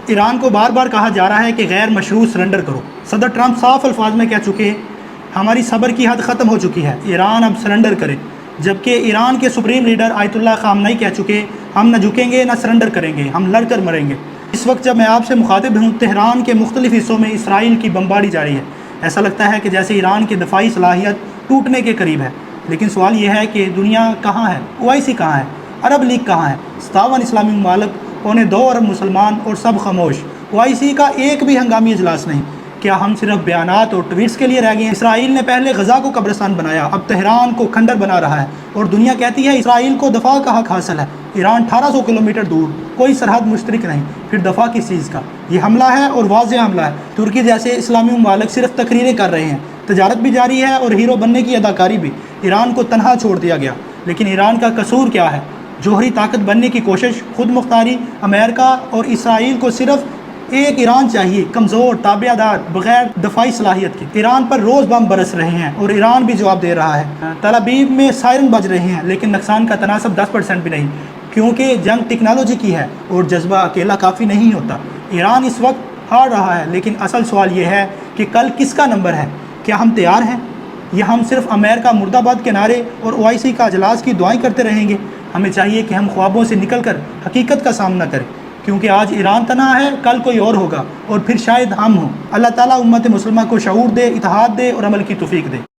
ایران کو بار بار کہا جا رہا ہے کہ غیر مشروع سرنڈر کرو۔ صدر ٹرمپ صاف الفاظ میں کہہ چکے ہیں ہماری صبر کی حد ختم ہو چکی ہے، ایران اب سرنڈر کرے، جبکہ ایران کے سپریم لیڈر آیت اللہ خامنئی کہہ چکے ہم نہ جھکیں گے نہ سرنڈر کریں گے، ہم لڑ کر مریں گے۔ اس وقت جب میں آپ سے مخاطب ہوں، تہران کے مختلف حصوں میں اسرائیل کی بمباری جاری ہے۔ ایسا لگتا ہے کہ جیسے ایران کی دفاعی صلاحیت ٹوٹنے کے قریب ہے۔ لیکن سوال یہ ہے کہ دنیا کہاں ہے؟ OIC کہاں ہے؟ عرب لیگ کہاں ہے؟ 57 اسلامی ممالک، 2.25 ارب مسلمان اور سب خاموش۔ OIC کا ایک بھی ہنگامی اجلاس نہیں۔ کیا ہم صرف بیانات اور ٹویٹس کے لیے رہ گئے ہیں؟ اسرائیل نے پہلے غزہ کو قبرستان بنایا، اب تہران کو کھنڈر بنا رہا ہے، اور دنیا کہتی ہے اسرائیل کو دفاع کا حق حاصل ہے۔ ایران 1800 کلومیٹر دور، کوئی سرحد مشترک نہیں، پھر دفاع کس چیز کا؟ یہ حملہ ہے اور واضح حملہ ہے۔ ترکی جیسے اسلامی ممالک صرف تقریریں کر رہے ہیں، تجارت بھی جاری ہے اور ہیرو بننے کی اداکاری بھی۔ ایران کو تنہا چھوڑ دیا گیا، لیکن ایران کا قصور کیا ہے؟ جوہری طاقت بننے کی کوشش، خود مختاری۔ امریکہ اور اسرائیل کو صرف ایک ایران چاہیے، کمزور، تابع دار، بغیر دفاعی صلاحیت کے۔ ایران پر روز بم برس رہے ہیں اور ایران بھی جواب دے رہا ہے۔ تل ابیب میں سائرن بج رہے ہیں، لیکن نقصان کا تناسب 10% بھی نہیں، کیونکہ جنگ ٹیکنالوجی کی ہے اور جذبہ اکیلا کافی نہیں ہوتا۔ ایران اس وقت ہار رہا ہے، لیکن اصل سوال یہ ہے کہ کل کس کا نمبر ہے؟ کیا ہم تیار ہیں، یا ہم صرف امریکہ مرد آباد کے نعرے اور OIC کا اجلاس کی دعائیں کرتے رہیں گے؟ ہمیں چاہیے کہ ہم خوابوں سے نکل کر حقیقت کا سامنا کریں، کیونکہ آج ایران تنہا ہے، کل کوئی اور ہوگا، اور پھر شاید ہم ہوں۔ اللہ تعالیٰ امت مسلمہ کو شعور دے، اتحاد دے اور عمل کی توفیق دے۔